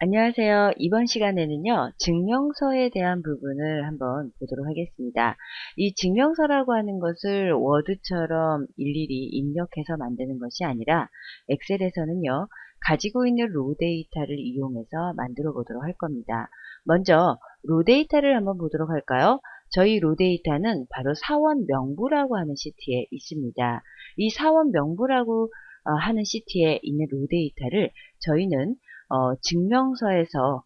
안녕하세요. 이번 시간에는요, 증명서에 대한 부분을 한번 보도록 하겠습니다. 이 증명서라고 하는 것을 워드처럼 일일이 입력해서 만드는 것이 아니라 엑셀에서는요, 가지고 있는 로 데이터를 이용해서 만들어 보도록 할 겁니다. 먼저 로 데이터를 한번 보도록 할까요? 저희 로 데이터는 바로 사원 명부라고 하는 시트에 있습니다. 이 사원 명부라고 하는 시트에 있는 로 데이터를 저희는 증명서에서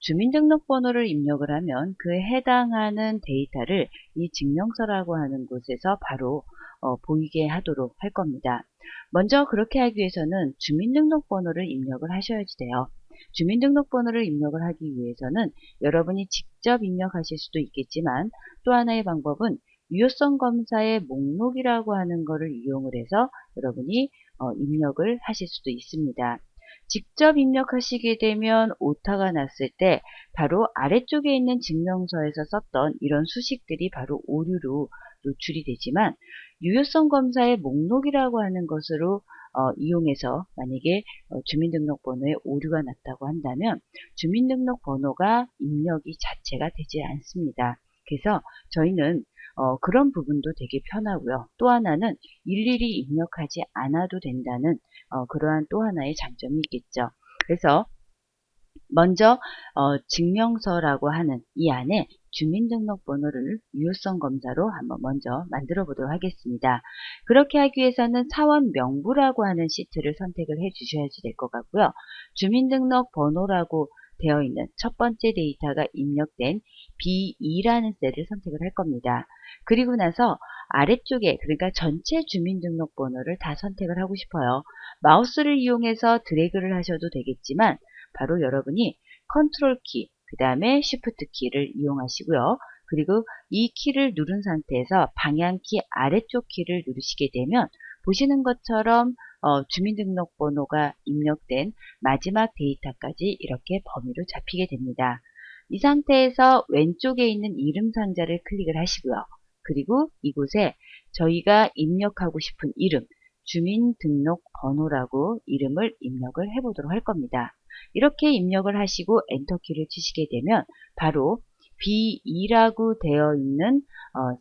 주민등록번호를 입력을 하면 그에 해당하는 데이터를 이 증명서라고 하는 곳에서 바로 보이게 하도록 할 겁니다. 먼저 그렇게 하기 위해서는 주민등록번호를 입력을 하셔야지 돼요. 주민등록번호를 입력을 하기 위해서는 여러분이 직접 입력하실 수도 있겠지만 또 하나의 방법은 유효성 검사의 목록이라고 하는 것을 이용을 해서 여러분이 입력을 하실 수도 있습니다. 직접 입력하시게 되면 오타가 났을 때 바로 아래쪽에 있는 증명서에서 썼던 이런 수식들이 바로 오류로 노출이 되지만 유효성 검사의 목록이라고 하는 것으로 이용해서 만약에 주민등록번호에 오류가 났다고 한다면 주민등록번호가 입력이 자체가 되지 않습니다. 그래서 저희는 그런 부분도 되게 편하고요. 또 하나는 일일이 입력하지 않아도 된다는 그러한 또 하나의 장점이 있겠죠. 그래서 먼저 증명서라고 하는 이 안에 주민등록번호를 유효성 검사로 한번 먼저 만들어 보도록 하겠습니다. 그렇게 하기 위해서는 사원 명부라고 하는 시트를 선택을 해 주셔야지 될 것 같고요. 주민등록번호라고 되어 있는 첫 번째 데이터가 입력된 B2라는 셀을 선택을 할 겁니다. 그리고 나서 아래쪽에 그러니까 전체 주민등록번호를 다 선택을 하고 싶어요. 마우스를 이용해서 드래그를 하셔도 되겠지만 바로 여러분이 컨트롤 키, 그 다음에 쉬프트 키를 이용하시고요. 그리고 이 키를 누른 상태에서 방향키 아래쪽 키를 누르시게 되면 보시는 것처럼 주민등록번호가 입력된 마지막 데이터까지 이렇게 범위로 잡히게 됩니다. 이 상태에서 왼쪽에 있는 이름 상자를 클릭을 하시고요. 그리고 이곳에 저희가 입력하고 싶은 이름, 주민등록번호라고 이름을 입력을 해보도록 할 겁니다. 이렇게 입력을 하시고 엔터키를 치시게 되면 바로 B2라고 되어 있는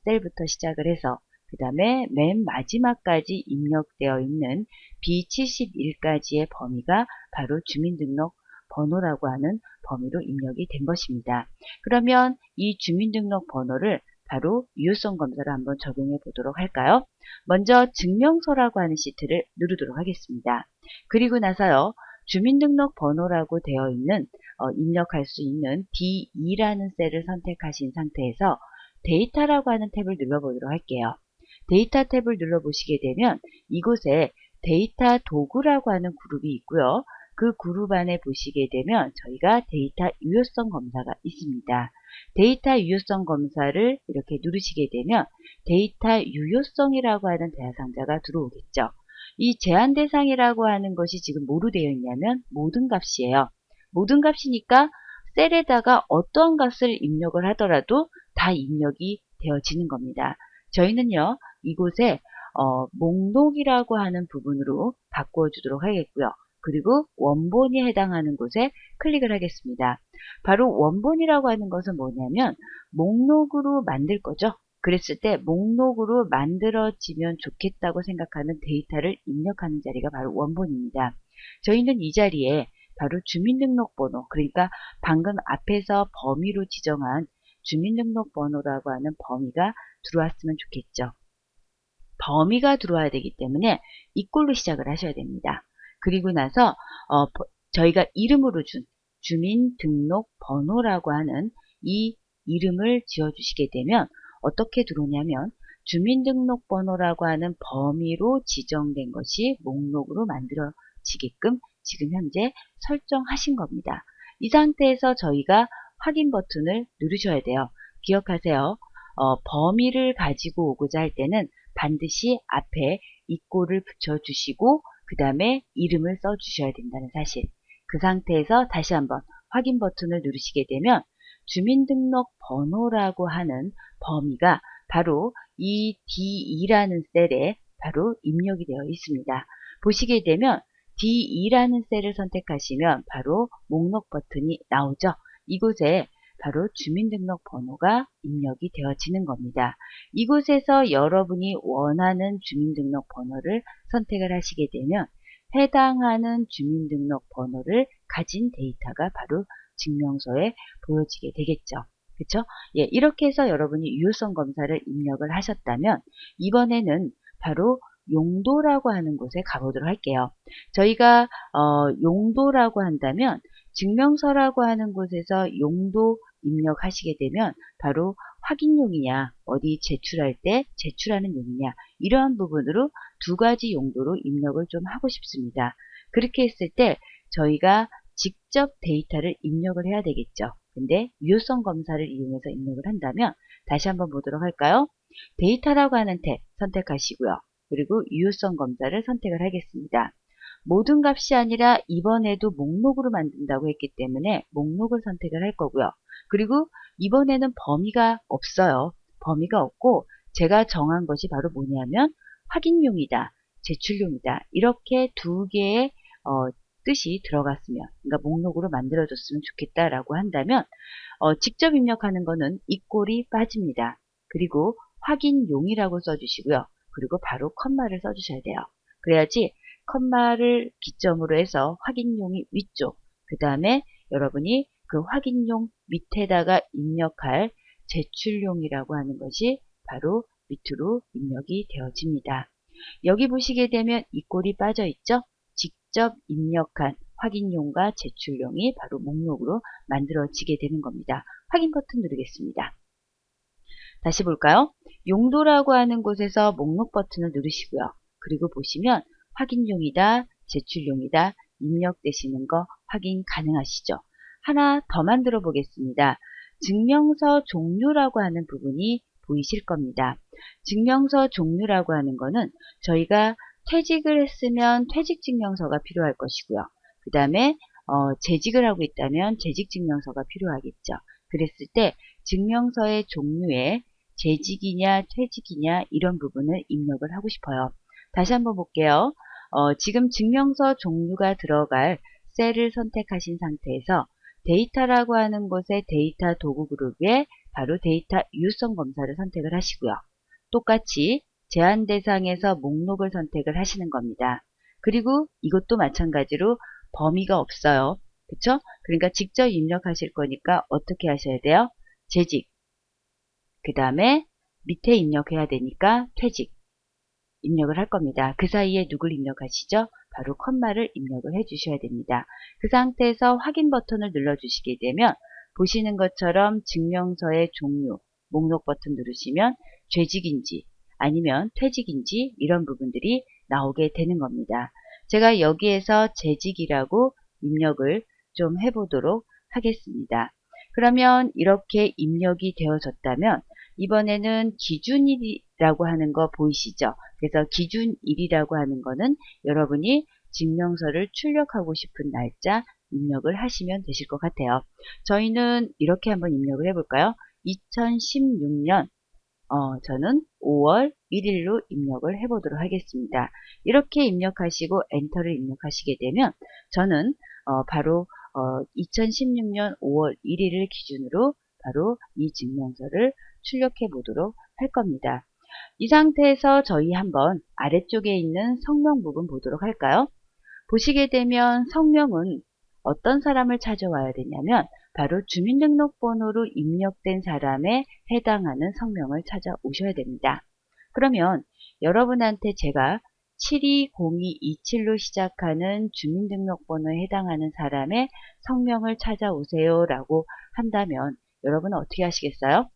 셀부터 시작을 해서 그 다음에 맨 마지막까지 입력되어 있는 B71까지의 범위가 바로 주민등록번호라고 하는 범위로 입력이 된 것입니다. 그러면 이 주민등록번호를 바로 유효성 검사를 한번 적용해 보도록 할까요? 먼저 증명서라고 하는 시트를 누르도록 하겠습니다. 그리고 나서요. 주민등록번호라고 되어 있는 입력할 수 있는 D2라는 셀을 선택하신 상태에서 데이터라고 하는 탭을 눌러보도록 할게요. 데이터 탭을 눌러보시게 되면 이곳에 데이터 도구라고 하는 그룹이 있고요. 그 그룹 안에 보시게 되면 저희가 데이터 유효성 검사가 있습니다. 데이터 유효성 검사를 이렇게 누르시게 되면 데이터 유효성이라고 하는 대상자가 들어오겠죠. 이 제한 대상이라고 하는 것이 지금 뭐로 되어 있냐면 모든 값이에요. 모든 값이니까 셀에다가 어떠한 값을 입력을 하더라도 다 입력이 되어지는 겁니다. 저희는요, 이곳에 목록이라고 하는 부분으로 바꾸어 주도록 하겠고요. 그리고 원본이 해당하는 곳에 클릭을 하겠습니다. 바로 원본이라고 하는 것은 뭐냐면 목록으로 만들 거죠. 그랬을 때 목록으로 만들어지면 좋겠다고 생각하는 데이터를 입력하는 자리가 바로 원본입니다. 저희는 이 자리에 바로 주민등록번호, 그러니까 방금 앞에서 범위로 지정한 주민등록번호라고 하는 범위가 들어왔으면 좋겠죠. 범위가 들어와야 되기 때문에 이꼴로 시작을 하셔야 됩니다. 그리고 나서 저희가 이름으로 준 주민등록번호라고 하는 이 이름을 지어주시게 되면 어떻게 들어오냐면 주민등록번호라고 하는 범위로 지정된 것이 목록으로 만들어지게끔 지금 현재 설정하신 겁니다. 이 상태에서 저희가 확인 버튼을 누르셔야 돼요. 기억하세요. 범위를 가지고 오고자 할 때는 반드시 앞에 이꼴을 붙여주시고 그 다음에 이름을 써주셔야 된다는 사실. 그 상태에서 다시 한번 확인 버튼을 누르시게 되면 주민등록번호라고 하는 범위가 바로 이 D2라는 셀에 바로 입력이 되어 있습니다. 보시게 되면 D2라는 셀을 선택하시면 바로 목록 버튼이 나오죠. 이곳에 바로 주민등록번호가 입력이 되어지는 겁니다. 이곳에서 여러분이 원하는 주민등록번호를 선택을 하시게 되면 해당하는 주민등록번호를 가진 데이터가 바로 증명서에 보여지게 되겠죠. 그렇죠? 예, 이렇게 해서 여러분이 유효성 검사를 입력을 하셨다면 이번에는 바로 용도라고 하는 곳에 가보도록 할게요. 저희가 용도라고 한다면 증명서라고 하는 곳에서 용도 입력하시게 되면 바로 확인용이냐, 어디 제출할 때 제출하는 용이냐, 이러한 부분으로 두 가지 용도로 입력을 좀 하고 싶습니다. 그렇게 했을 때 저희가 직접 데이터를 입력을 해야 되겠죠. 근데 유효성 검사를 이용해서 입력을 한다면 다시 한번 보도록 할까요? 데이터라고 하는 탭 선택하시고요. 그리고 유효성 검사를 선택을 하겠습니다. 모든 값이 아니라 이번에도 목록으로 만든다고 했기 때문에 목록을 선택을 할 거고요. 그리고 이번에는 범위가 없어요. 범위가 없고 제가 정한 것이 바로 뭐냐면 확인용이다, 제출용이다. 이렇게 두 개의 뜻이 들어갔으면, 그러니까 목록으로 만들어줬으면 좋겠다라고 한다면 직접 입력하는 거는 이 꼴이 빠집니다. 그리고 확인용이라고 써주시고요. 그리고 바로 컴마를 써주셔야 돼요. 그래야지 컴마를 기점으로 해서 확인용이 위쪽, 그 다음에 여러분이 그 확인용 밑에다가 입력할 제출용이라고 하는 것이 바로 밑으로 입력이 되어집니다. 여기 보시게 되면 이 꼴이 빠져 있죠? 직접 입력한 확인용과 제출용이 바로 목록으로 만들어지게 되는 겁니다. 확인 버튼 누르겠습니다. 다시 볼까요? 용도라고 하는 곳에서 목록 버튼을 누르시고요. 그리고 보시면 확인용이다, 제출용이다, 입력되시는 거 확인 가능하시죠? 하나 더 만들어 보겠습니다. 증명서 종류라고 하는 부분이 보이실 겁니다. 증명서 종류라고 하는 거는 저희가 퇴직을 했으면 퇴직증명서가 필요할 것이고요. 그 다음에 재직을 하고 있다면 재직증명서가 필요하겠죠. 그랬을 때 증명서의 종류에 재직이냐 퇴직이냐 이런 부분을 입력을 하고 싶어요. 다시 한번 볼게요. 지금 증명서 종류가 들어갈 셀을 선택하신 상태에서 데이터라고 하는 곳에 데이터 도구 그룹에 바로 데이터 유효성 검사를 선택을 하시고요. 똑같이 제한 대상에서 목록을 선택을 하시는 겁니다. 그리고 이것도 마찬가지로 범위가 없어요. 그쵸? 그러니까 직접 입력하실 거니까 어떻게 하셔야 돼요? 재직, 그 다음에 밑에 입력해야 되니까 퇴직 입력을 할 겁니다. 그 사이에 누굴 입력하시죠? 바로 컴마를 입력을 해 주셔야 됩니다. 그 상태에서 확인 버튼을 눌러 주시게 되면 보시는 것처럼 증명서의 종류, 목록 버튼 누르시면 재직인지 아니면 퇴직인지 이런 부분들이 나오게 되는 겁니다. 제가 여기에서 재직이라고 입력을 좀 해보도록 하겠습니다. 그러면 이렇게 입력이 되어졌다면 이번에는 기준일이라고 하는 거 보이시죠? 그래서 기준일이라고 하는 거는 여러분이 증명서를 출력하고 싶은 날짜 입력을 하시면 되실 것 같아요. 저희는 이렇게 한번 입력을 해볼까요? 2016년 저는 5월 1일로 입력을 해보도록 하겠습니다. 이렇게 입력하시고 엔터를 입력하시게 되면 저는 바로 2016년 5월 1일을 기준으로 바로 이 증명서를 출력해 보도록 할 겁니다. 이 상태에서 저희 한번 아래쪽에 있는 성명 부분 보도록 할까요? 보시게 되면 성명은 어떤 사람을 찾아와야 되냐면 바로 주민등록번호로 입력된 사람에 해당하는 성명을 찾아오셔야 됩니다. 그러면 여러분한테 제가 720227로 시작하는 주민등록번호에 해당하는 사람의 성명을 찾아오세요 라고 한다면 여러분은 어떻게 하시겠어요?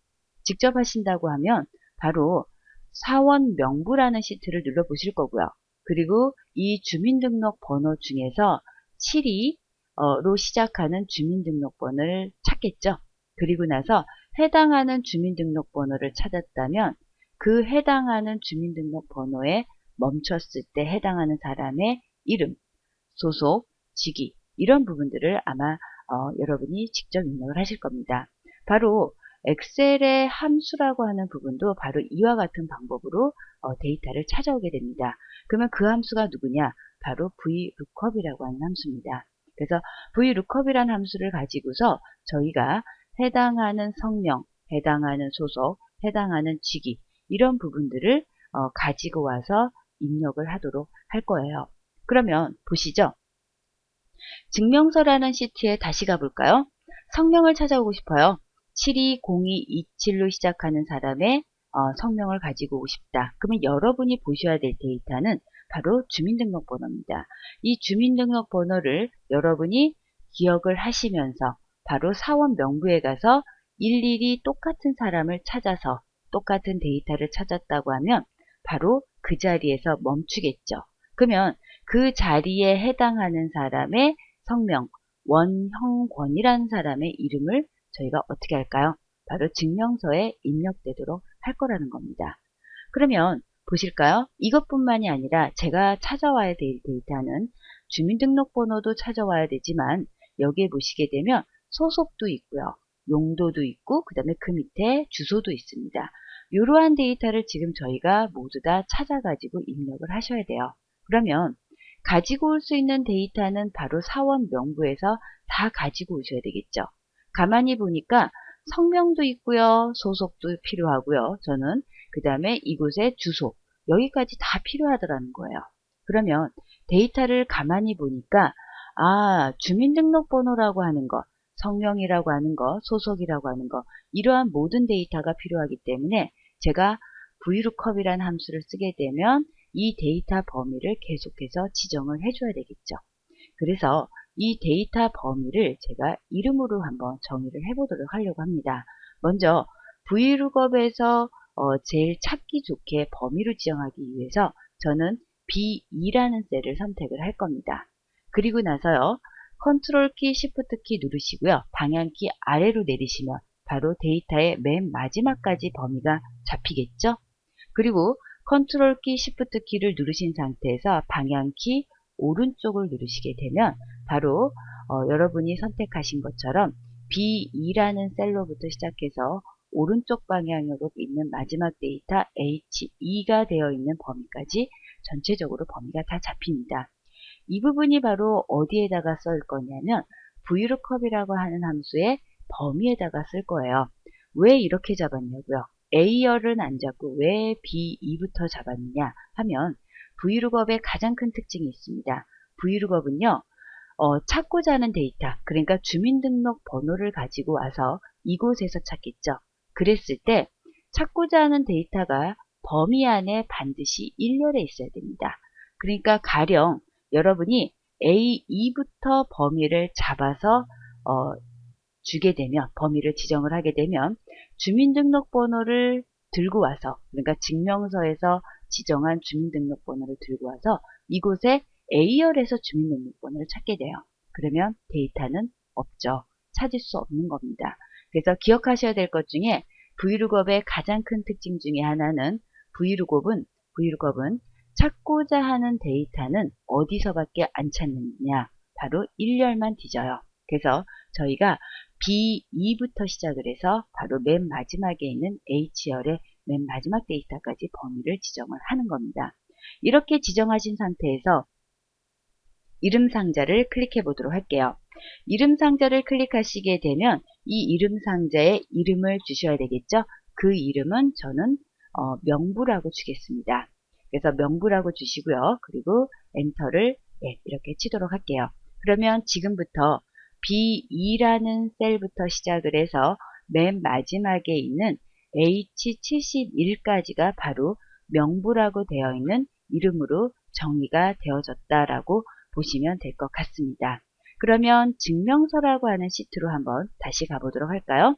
직접 하신다고 하면 바로 사원 명부라는 시트를 눌러 보실 거고요. 그리고 이 주민등록번호 중에서 72로 시작하는 주민등록번호를 찾겠죠. 그리고 나서 해당하는 주민등록번호를 찾았다면 그 해당하는 주민등록번호에 멈췄을 때 해당하는 사람의 이름, 소속, 직위 이런 부분들을 아마 여러분이 직접 입력을 하실 겁니다. 바로 엑셀의 함수라고 하는 부분도 바로 이와 같은 방법으로 데이터를 찾아오게 됩니다. 그러면 그 함수가 누구냐? 바로 VLOOKUP이라고 하는 함수입니다. 그래서 VLOOKUP이라는 함수를 가지고서 저희가 해당하는 성명, 해당하는 소속, 해당하는 직위 이런 부분들을 가지고 와서 입력을 하도록 할 거예요. 그러면 보시죠. 증명서라는 시트에 다시 가볼까요? 성명을 찾아오고 싶어요. 720227로 시작하는 사람의 성명을 가지고 오고 싶다. 그러면 여러분이 보셔야 될 데이터는 바로 주민등록번호입니다. 이 주민등록번호를 여러분이 기억을 하시면서 바로 사원 명부에 가서 일일이 똑같은 사람을 찾아서 똑같은 데이터를 찾았다고 하면 바로 그 자리에서 멈추겠죠. 그러면 그 자리에 해당하는 사람의 성명, 원형권이라는 사람의 이름을 저희가 어떻게 할까요? 바로 증명서에 입력되도록 할 거라는 겁니다. 그러면 보실까요? 이것뿐만이 아니라 제가 찾아와야 될 데이터는 주민등록번호도 찾아와야 되지만 여기에 보시게 되면 소속도 있고요. 용도도 있고 그 다음에 그 밑에 주소도 있습니다. 이러한 데이터를 지금 저희가 모두 다 찾아가지고 입력을 하셔야 돼요. 그러면 가지고 올 수 있는 데이터는 바로 사원 명부에서 다 가지고 오셔야 되겠죠. 가만히 보니까 성명도 있고요. 소속도 필요하고요. 저는 그 다음에 이곳의 주소 여기까지 다 필요하더라는 거예요. 그러면 데이터를 가만히 보니까 주민등록번호라고 하는 것, 성명이라고 하는 것, 소속이라고 하는 것 이러한 모든 데이터가 필요하기 때문에 제가 VLOOKUP이라는 함수를 쓰게 되면 이 데이터 범위를 계속해서 지정을 해줘야 되겠죠. 그래서 이 데이터 범위를 제가 이름으로 한번 정의를 해보도록 하려고 합니다. 먼저 VLOOKUP에서 제일 찾기 좋게 범위를 지정하기 위해서 저는 B2라는 셀을 선택을 할 겁니다. 그리고 나서요. 컨트롤 키, 시프트 키 누르시고요. 방향키 아래로 내리시면 바로 데이터의 맨 마지막까지 범위가 잡히겠죠. 그리고 컨트롤 키, 시프트 키를 누르신 상태에서 방향키 오른쪽을 누르시게 되면 바로 여러분이 선택하신 것처럼 B2라는 셀로부터 시작해서 오른쪽 방향으로 있는 마지막 데이터 H2가 되어 있는 범위까지 전체적으로 범위가 다 잡힙니다. 이 부분이 바로 어디에다가 쓸 거냐면 VLOOKUP이라고 하는 함수의 범위에다가 쓸 거예요. 왜 이렇게 잡았냐고요? A열은 안 잡고 왜 B2부터 잡았느냐 하면 VLOOKUP의 가장 큰 특징이 있습니다. VLOOKUP은요. 찾고자 하는 데이터, 그러니까 주민등록번호를 가지고 와서 이곳에서 찾겠죠. 그랬을 때 찾고자 하는 데이터가 범위 안에 반드시 1열에 있어야 됩니다. 그러니까 가령 여러분이 A2부터 범위를 잡아서 주게 되면 범위를 지정을 하게 되면 주민등록번호를 들고 와서 그러니까 증명서에서 지정한 주민등록번호를 들고 와서 이곳에 A열에서 주민등록번호를 찾게 돼요. 그러면 데이터는 없죠. 찾을 수 없는 겁니다. 그래서 기억하셔야 될 것 중에 VLOOKUP의 가장 큰 특징 중에 하나는 VLOOKUP은 찾고자 하는 데이터는 어디서밖에 안 찾느냐 바로 1열만 뒤져요. 그래서 저희가 B2부터 시작을 해서 바로 맨 마지막에 있는 H열의 맨 마지막 데이터까지 범위를 지정을 하는 겁니다. 이렇게 지정하신 상태에서 이름 상자를 클릭해 보도록 할게요. 이름 상자를 클릭하시게 되면 이 이름 상자에 이름을 주셔야 되겠죠. 그 이름은 저는 명부라고 주겠습니다. 그래서 명부라고 주시고요. 그리고 엔터를 이렇게 치도록 할게요. 그러면 지금부터 B2라는 셀부터 시작을 해서 맨 마지막에 있는 H71까지가 바로 명부라고 되어 있는 이름으로 정의가 되어졌다라고 보시면 될 것 같습니다. 그러면 증명서라고 하는 시트로 한번 다시 가보도록 할까요?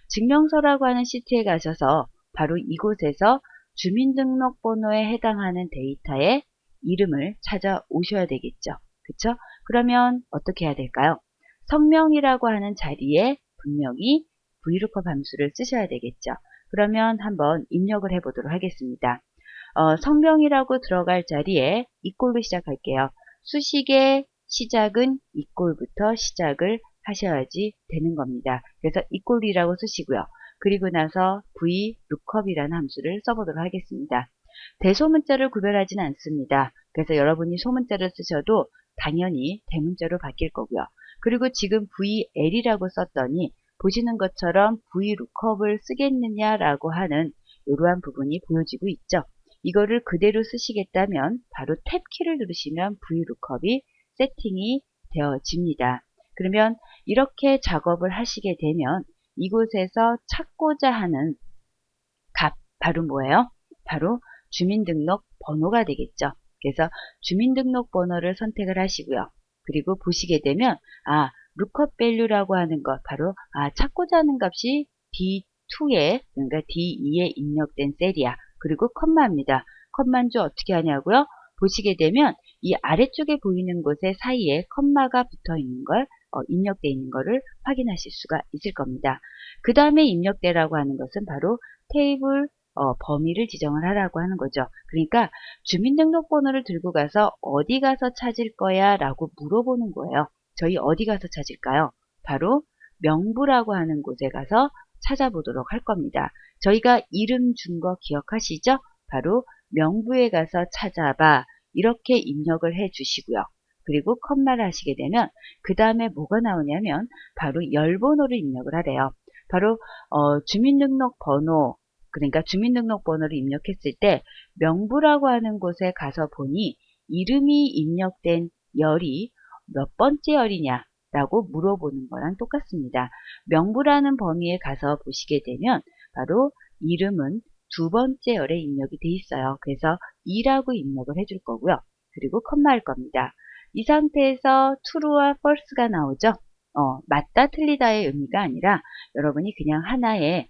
증명서라고 하는 시트에 가셔서 바로 이곳에서 주민등록번호에 해당하는 데이터의 이름을 찾아오셔야 되겠죠. 그쵸? 그러면 어떻게 해야 될까요? 성명이라고 하는 자리에 분명히 VLOOKUP 함수를 쓰셔야 되겠죠. 그러면 한번 입력을 해보도록 하겠습니다. 성명이라고 들어갈 자리에 이꼴로 시작할게요. 수식의 시작은 이꼴부터 시작을 하셔야지 되는 겁니다. 그래서 이꼴이라고 쓰시고요. 그리고 나서 VLOOKUP이라는 함수를 써보도록 하겠습니다. 대소문자를 구별하지는 않습니다. 그래서 여러분이 소문자를 쓰셔도 당연히 대문자로 바뀔 거고요. 그리고 지금 VL이라고 썼더니 보시는 것처럼 VLOOKUP을 쓰겠느냐라고 하는 이러한 부분이 보여지고 있죠. 이거를 그대로 쓰시겠다면 바로 탭키를 누르시면 VLOOKUP이 세팅이 되어집니다. 그러면 이렇게 작업을 하시게 되면 이곳에서 찾고자 하는 값, 바로 뭐예요? 바로 주민등록번호가 되겠죠. 그래서 주민등록번호를 선택을 하시고요. 그리고 보시게 되면 lookup value라고 하는 것, 바로 찾고자 하는 값이 D2에, 그러니까 D2에 입력된 셀이야. 그리고 컴마입니다. 컴마인지 어떻게 하냐고요? 보시게 되면 이 아래쪽에 보이는 곳에 사이에 컴마가 붙어 있는 걸, 입력되어 있는 것을 확인하실 수가 있을 겁니다. 그 다음에 입력되라고 하는 것은 바로 테이블 범위를 지정을 하라고 하는 거죠. 그러니까 주민등록번호를 들고 가서 어디 가서 찾을 거야 라고 물어보는 거예요. 저희 어디 가서 찾을까요? 바로 명부라고 하는 곳에 가서 찾아보도록 할 겁니다. 저희가 이름 준 거 기억하시죠? 바로 명부에 가서 찾아봐, 이렇게 입력을 해 주시고요. 그리고 컴마를 하시게 되면 그 다음에 뭐가 나오냐면 바로 열번호를 입력을 하래요. 바로 주민등록번호, 그러니까 주민등록번호를 입력했을 때 명부라고 하는 곳에 가서 보니 이름이 입력된 열이 몇 번째 열이냐 라고 물어보는 거랑 똑같습니다. 명부라는 범위에 가서 보시게 되면 바로 이름은 두 번째 열에 입력이 돼 있어요. 그래서 2라고 입력을 해줄 거고요. 그리고 컴마 할 겁니다. 이 상태에서 true와 false가 나오죠. 맞다 틀리다의 의미가 아니라 여러분이 그냥 하나의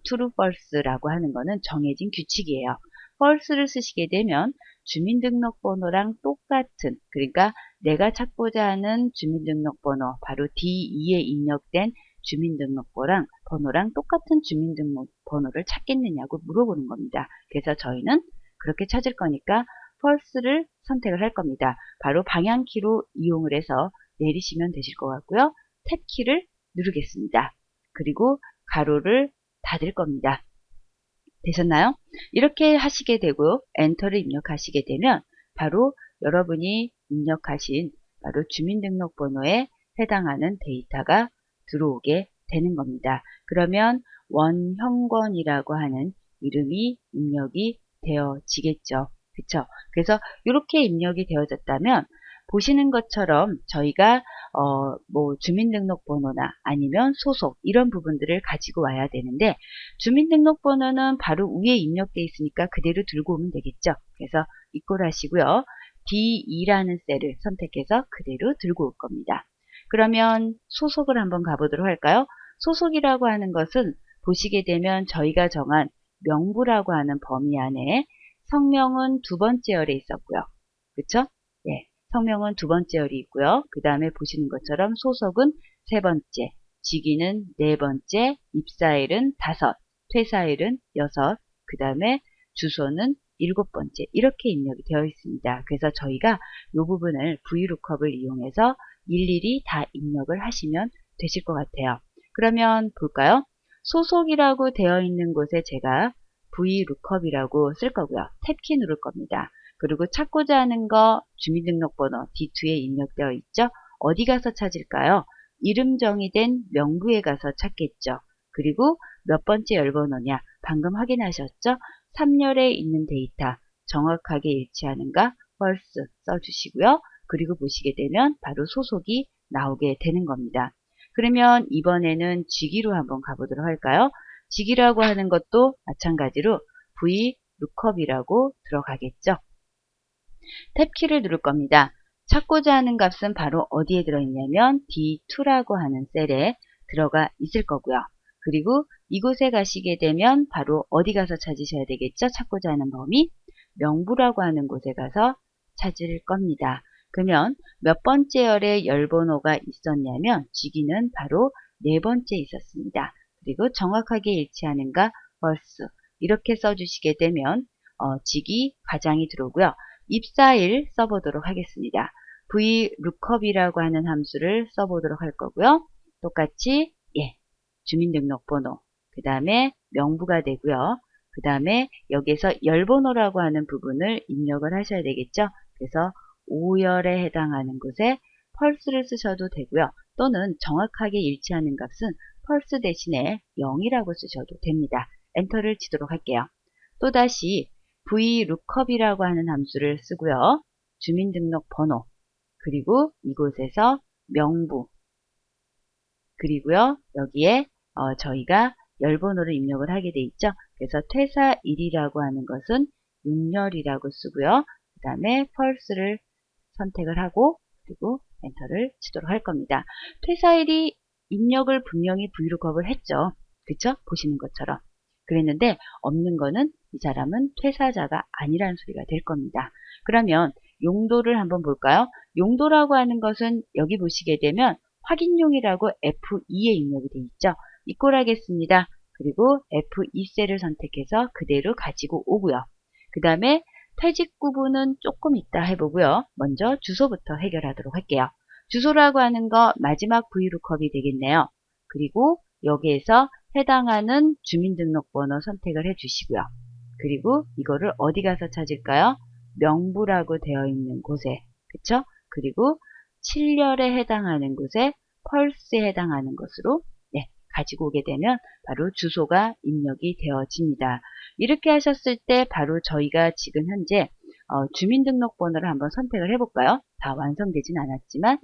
true false라고 하는 거는 정해진 규칙이에요. false를 쓰시게 되면 주민등록번호랑 똑같은, 그러니까 내가 찾고자 하는 주민등록번호, 바로 D2에 입력된 주민등록번호랑 똑같은 주민등록번호를 찾겠느냐고 물어보는 겁니다. 그래서 저희는 그렇게 찾을 거니까 false를 선택을 할 겁니다. 바로 방향키로 이용을 해서 내리시면 되실 것 같고요. 탭키를 누르겠습니다. 그리고 가로를 닫을 겁니다. 되셨나요? 이렇게 하시게 되고 엔터를 입력하시게 되면 바로 여러분이 입력하신 바로 주민등록번호에 해당하는 데이터가 들어오게 되는 겁니다. 그러면 원형권이라고 하는 이름이 입력이 되어지겠죠. 그쵸? 그래서 이렇게 입력이 되어졌다면 보시는 것처럼 저희가 주민등록번호나 아니면 소속 이런 부분들을 가지고 와야 되는데 주민등록번호는 바로 위에 입력되어 있으니까 그대로 들고 오면 되겠죠. 그래서 이꼴 하시고요. D2라는 셀을 선택해서 그대로 들고 올 겁니다. 그러면 소속을 한번 가보도록 할까요? 소속이라고 하는 것은 보시게 되면 저희가 정한 명부라고 하는 범위 안에 성명은 두 번째 열에 있었고요. 그쵸? 네. 성명은 두 번째 열이 있고요. 그 다음에 보시는 것처럼 소속은 세 번째, 직위는 네 번째, 입사일은 5, 퇴사일은 6, 그 다음에 주소는 7번째 이렇게 입력이 되어 있습니다. 그래서 저희가 이 부분을 VLOOKUP을 이용해서 일일이 다 입력을 하시면 되실 것 같아요. 그러면 볼까요? 소속이라고 되어 있는 곳에 제가 VLOOKUP이라고 쓸 거고요. 탭키 누를 겁니다. 그리고 찾고자 하는 거 주민등록번호 D2에 입력되어 있죠. 어디 가서 찾을까요? 이름 정의된 명부에 가서 찾겠죠. 그리고 몇 번째 열번호냐? 방금 확인하셨죠? 3열에 있는 데이터 정확하게 일치하는가? false 써주시고요. 그리고 보시게 되면 바로 소속이 나오게 되는 겁니다. 그러면 이번에는 직위로 한번 가보도록 할까요? 직위라고 하는 것도 마찬가지로 VLOOKUP이라고 들어가겠죠. 탭키를 누를 겁니다. 찾고자 하는 값은 바로 어디에 들어있냐면 D2라고 하는 셀에 들어가 있을 거고요. 그리고 이곳에 가시게 되면 바로 어디 가서 찾으셔야 되겠죠? 찾고자 하는 범위 명부라고 하는 곳에 가서 찾을 겁니다. 그러면 몇 번째 열에 열번호가 있었냐면 직위는 바로 네 번째 있었습니다. 그리고 정확하게 일치하는가 false 이렇게 써주시게 되면 직위 과장이 들어오고요. 입사일 써보도록 하겠습니다. VLOOKUP이라고 하는 함수를 써보도록 할 거고요. 똑같이 주민등록번호 그 다음에 명부가 되고요. 그 다음에 여기에서 열번호라고 하는 부분을 입력을 하셔야 되겠죠. 그래서 5열에 해당하는 곳에 펄스를 쓰셔도 되고요. 또는 정확하게 일치하는 값은 펄스 대신에 0이라고 쓰셔도 됩니다. 엔터를 치도록 할게요. 또다시 VLOOKUP이라고 하는 함수를 쓰고요. 주민등록번호, 그리고 이곳에서 명부, 그리고요 여기에 저희가 열번호를 입력을 하게 돼 있죠. 그래서 퇴사일이라고 하는 것은 6열이라고 쓰고요. 그 다음에 펄스를 선택을 하고 그리고 엔터를 치도록 할 겁니다. 퇴사일이 입력을 분명히 VLOOKUP을 했죠. 그쵸? 보시는 것처럼. 그랬는데 없는 거는 이 사람은 퇴사자가 아니라는 소리가 될 겁니다. 그러면 용도를 한번 볼까요? 용도라고 하는 것은 여기 보시게 되면 확인용이라고 F2에 입력이 되어 있죠. 이꼴하겠습니다. 그리고 F2셀을 선택해서 그대로 가지고 오고요. 그 다음에 퇴직 구분은 조금 이따 해보고요. 먼저 주소부터 해결하도록 할게요. 주소라고 하는 거 마지막 VLOOKUP이 되겠네요. 그리고 여기에서 해당하는 주민등록번호 선택을 해주시고요. 그리고 이거를 어디 가서 찾을까요? 명부라고 되어 있는 곳에, 그쵸? 그리고 7열에 해당하는 곳에 펄스에 해당하는 것으로 가지고 오게 되면 바로 주소가 입력이 되어집니다. 이렇게 하셨을 때 바로 저희가 지금 현재 주민등록번호를 한번 선택을 해볼까요? 다 완성되진 않았지만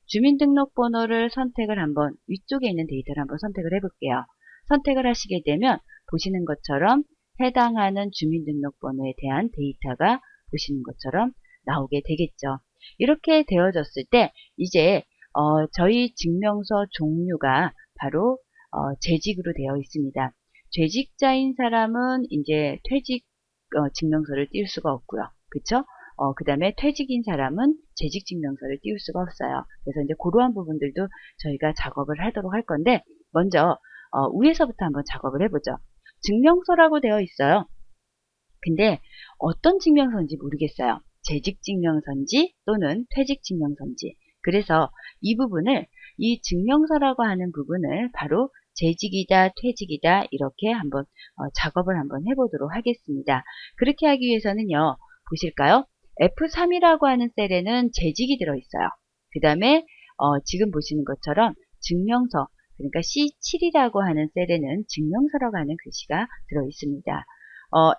주민등록번호를 선택을 한번 위쪽에 있는 데이터를 한번 선택을 해볼게요. 선택을 하시게 되면 보시는 것처럼 해당하는 주민등록번호에 대한 데이터가 보시는 것처럼 나오게 되겠죠. 이렇게 되어졌을 때 이제 저희 증명서 종류가 바로 재직으로 되어 있습니다. 재직자인 사람은 이제 퇴직 증명서를 띄울 수가 없고요. 그쵸? 그 다음에 퇴직인 사람은 재직 증명서를 띄울 수가 없어요. 그래서 이제 그러한 부분들도 저희가 작업을 하도록 할 건데 먼저 위에서부터 한번 작업을 해보죠. 증명서라고 되어 있어요. 근데 어떤 증명서인지 모르겠어요. 재직 증명서인지 또는 퇴직 증명서인지. 그래서 이 부분을 이 증명서라고 하는 부분을 바로 재직이다 퇴직이다 이렇게 한번 작업을 한번 해보도록 하겠습니다. 그렇게 하기 위해서는요. 보실까요? F3이라고 하는 셀에는 재직이 들어있어요. 그 다음에 지금 보시는 것처럼 증명서 그러니까 C7이라고 하는 셀에는 증명서라고 하는 글씨가 들어있습니다.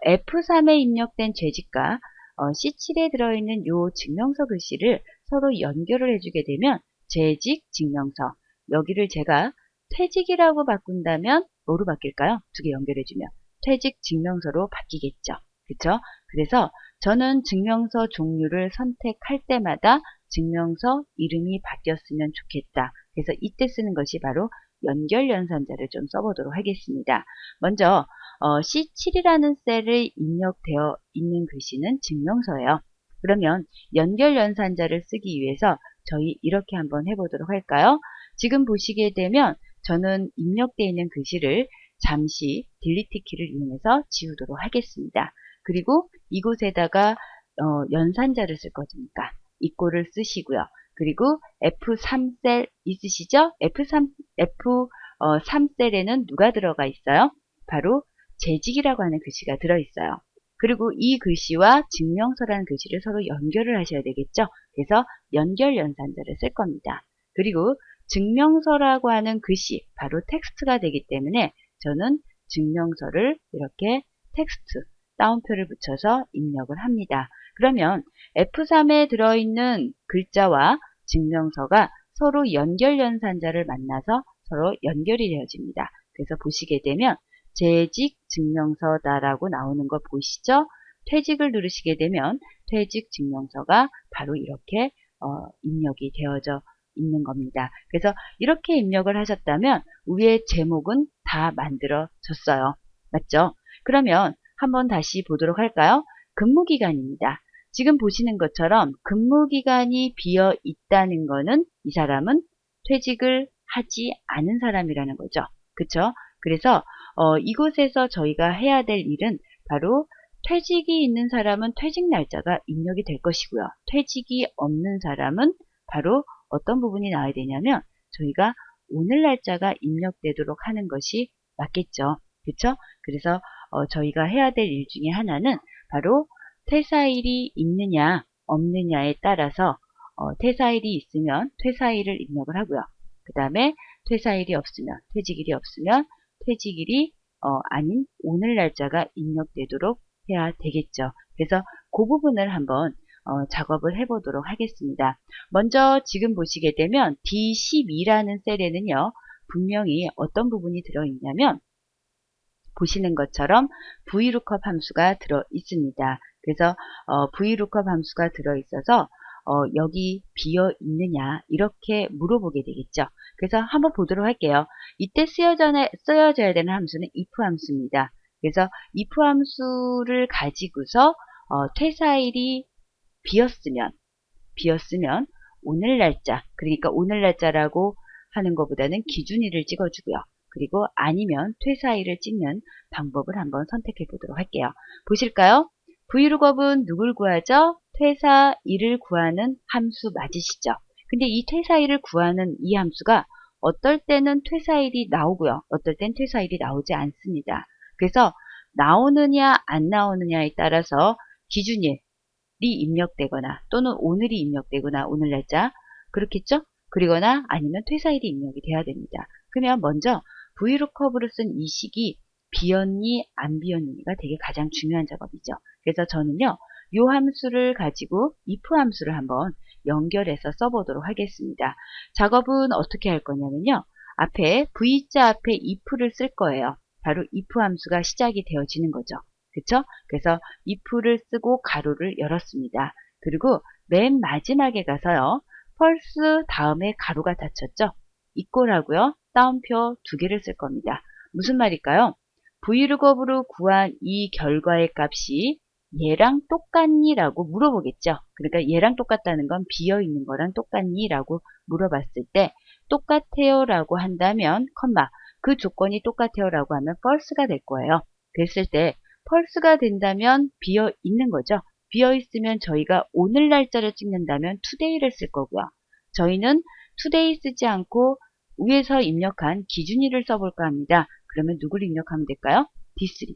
F3에 입력된 재직과 C7에 들어있는 이 증명서 글씨를 서로 연결을 해주게 되면 재직 증명서 여기를 제가 퇴직이라고 바꾼다면 뭐로 바뀔까요? 두 개 연결해주면 퇴직 증명서로 바뀌겠죠. 그쵸? 그래서 저는 증명서 종류를 선택할 때마다 증명서 이름이 바뀌었으면 좋겠다. 그래서 이때 쓰는 것이 바로 연결연산자를 좀 써보도록 하겠습니다. 먼저 C7이라는 셀에 입력되어 있는 글씨는 증명서예요. 그러면 연결연산자를 쓰기 위해서 저희 이렇게 한번 해보도록 할까요? 지금 보시게 되면 저는 입력되어 있는 글씨를 잠시 딜리트 키를 이용해서 지우도록 하겠습니다. 그리고 이곳에다가 연산자를 쓸 거니까 이꼴을 쓰시고요. 그리고 F3셀 있으시죠? F3셀에는 누가 들어가 있어요? 바로 재직이라고 하는 글씨가 들어있어요. 그리고 이 글씨와 증명서라는 글씨를 서로 연결을 하셔야 되겠죠? 그래서 연결연산자를 쓸 겁니다. 그리고 증명서라고 하는 글씨, 바로 텍스트가 되기 때문에 저는 증명서를 이렇게 텍스트, 따옴표를 붙여서 입력을 합니다. 그러면 F3에 들어있는 글자와 증명서가 서로 연결연산자를 만나서 서로 연결이 되어집니다. 그래서 보시게 되면 재직 증명서다라고 나오는 거 보이시죠? 퇴직을 누르시게 되면 퇴직 증명서가 바로 이렇게 입력이 되어져 있는 겁니다. 그래서 이렇게 입력을 하셨다면 위에 제목은 다 만들어졌어요. 맞죠? 그러면 한번 다시 보도록 할까요? 근무기간입니다. 지금 보시는 것처럼 근무기간이 비어 있다는 거는 이 사람은 퇴직을 하지 않은 사람이라는 거죠. 그쵸? 그래서 이곳에서 저희가 해야 될 일은 바로 퇴직이 있는 사람은 퇴직 날짜가 입력이 될 것이고요. 퇴직이 없는 사람은 바로 어떤 부분이 나와야 되냐면 저희가 오늘 날짜가 입력되도록 하는 것이 맞겠죠. 그쵸? 그래서 저희가 해야 될 일 중에 하나는 바로 퇴사일이 있느냐 없느냐에 따라서 퇴사일이 있으면 퇴사일을 입력을 하고요. 그 다음에 퇴사일이 없으면 퇴직일이 없으면 퇴직일이 아닌 오늘 날짜가 입력되도록 해야 되겠죠. 그래서 그 부분을 한번 작업을 해보도록 하겠습니다. 먼저 지금 보시게 되면 D12라는 셀에는요. 분명히 어떤 부분이 들어있냐면 보시는 것처럼 VLOOKUP 함수가 들어 있습니다. 그래서 VLOOKUP 함수가 들어 있어서 여기 비어 있느냐 이렇게 물어보게 되겠죠. 그래서 한번 보도록 할게요. 이때 쓰여져야 되는 함수는 if 함수입니다. 그래서 if 함수를 가지고서 퇴사일이 비었으면 오늘 날짜, 그러니까 오늘 날짜라고 하는 것보다는 기준일을 찍어주고요. 그리고 아니면 퇴사일을 찍는 방법을 한번 선택해 보도록 할게요. 보실까요? VLOOKUP은 누굴 구하죠? 퇴사일을 구하는 함수 맞으시죠? 근데 이 퇴사일을 구하는 이 함수가 어떨 때는 퇴사일이 나오고요. 어떨 땐 퇴사일이 나오지 않습니다. 그래서 나오느냐 안 나오느냐에 따라서 기준일이 입력되거나 또는 오늘이 입력되거나 오늘 날짜 그렇겠죠? 그리거나 아니면 퇴사일이 입력이 돼야 됩니다. 그러면 먼저 VLOOKUP으로 쓴 이 식이 비었니 안 비었니가 되게 가장 중요한 작업이죠. 그래서 저는요. 이 함수를 가지고 if 함수를 한번 연결해서 써보도록 하겠습니다. 작업은 어떻게 할 거냐면요. 앞에 V자 앞에 if를 쓸 거예요. 바로 if 함수가 시작이 되어지는 거죠. 그쵸? 그래서 if를 쓰고 가로를 열었습니다. 그리고 맨 마지막에 가서요. 펄스 다음에 가로가 닫혔죠? 이꼴하고요. 따옴표 두 개를 쓸 겁니다. 무슨 말일까요? VLOOKUP으로 구한 이 결과의 값이 얘랑 똑같니? 라고 물어보겠죠. 그러니까 얘랑 똑같다는 건 비어있는 거랑 똑같니? 라고 물어봤을 때 똑같아요 라고 한다면 컴마 그 조건이 똑같아요 라고 하면 false가 될 거예요. 그랬을 때 false가 된다면 비어있는 거죠. 비어있으면 저희가 오늘 날짜를 찍는다면 today를 쓸 거고요. 저희는 today 쓰지 않고 위에서 입력한 기준일을 써볼까 합니다. 그러면 누구를 입력하면 될까요? D3.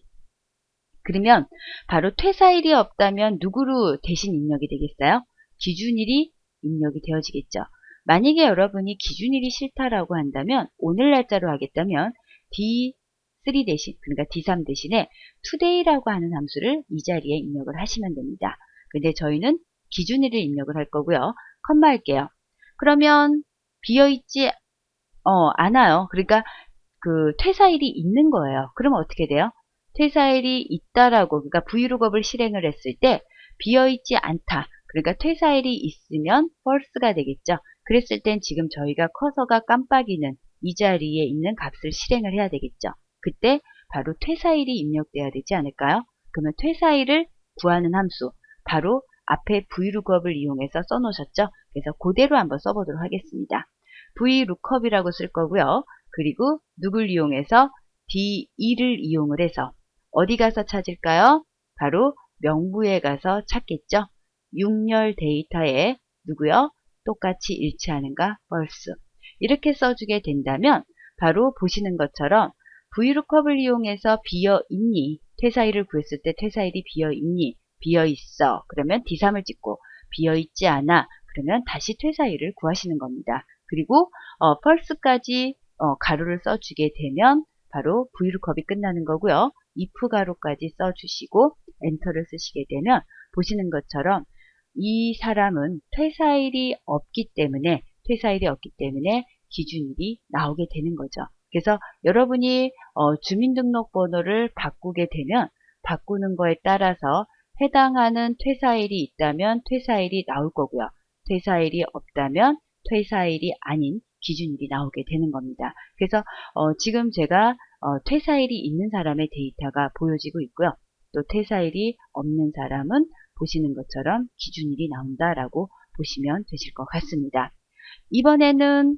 그러면 바로 퇴사일이 없다면 누구로 대신 입력이 되겠어요? 기준일이 입력이 되어지겠죠. 만약에 여러분이 기준일이 싫다라고 한다면 오늘 날짜로 하겠다면 D3 대신 그러니까 D3 대신에 today라고 하는 함수를 이 자리에 입력을 하시면 됩니다. 근데 저희는 기준일을 입력을 할 거고요. 컴마 할게요. 그러면 비어있지 않아요. 그러니까 그 퇴사일이 있는 거예요. 그러면 어떻게 돼요? 퇴사일이 있다라고 그러니까 VLOOKUP을 실행을 했을 때 비어있지 않다. 그러니까 퇴사일이 있으면 false가 되겠죠. 그랬을 땐 지금 저희가 커서가 깜빡이는 이 자리에 있는 값을 실행을 해야 되겠죠. 그때 바로 퇴사일이 입력돼야 되지 않을까요? 그러면 퇴사일을 구하는 함수 바로 앞에 VLOOKUP을 이용해서 써놓으셨죠. 그래서 그대로 한번 써보도록 하겠습니다. VLOOKUP이라고 쓸 거고요. 그리고 누굴 이용해서 D2를 이용을 해서 어디 가서 찾을까요? 바로 명부에 가서 찾겠죠. 6열 데이터에 누구요? 똑같이 일치하는가? false. 이렇게 써주게 된다면 바로 보시는 것처럼 VLOOKUP을 이용해서 비어있니? 퇴사일을 구했을 때 퇴사일이 비어있니? 비어있어. 그러면 D3을 찍고 비어있지 않아. 그러면 다시 퇴사일을 구하시는 겁니다. 그리고 false까지 가로를 써주게 되면 바로 VLOOKUP이 끝나는 거고요. if 가로까지 써주시고 엔터를 쓰시게 되면 보시는 것처럼 이 사람은 퇴사일이 없기 때문에 기준일이 나오게 되는 거죠. 그래서 여러분이 주민등록번호를 바꾸게 되면 바꾸는 거에 따라서 해당하는 퇴사일이 있다면 퇴사일이 나올 거고요. 퇴사일이 없다면 퇴사일이 아닌 기준일이 나오게 되는 겁니다. 그래서 지금 제가 퇴사일이 있는 사람의 데이터가 보여지고 있고요. 또 퇴사일이 없는 사람은 보시는 것처럼 기준일이 나온다라고 보시면 되실 것 같습니다. 이번에는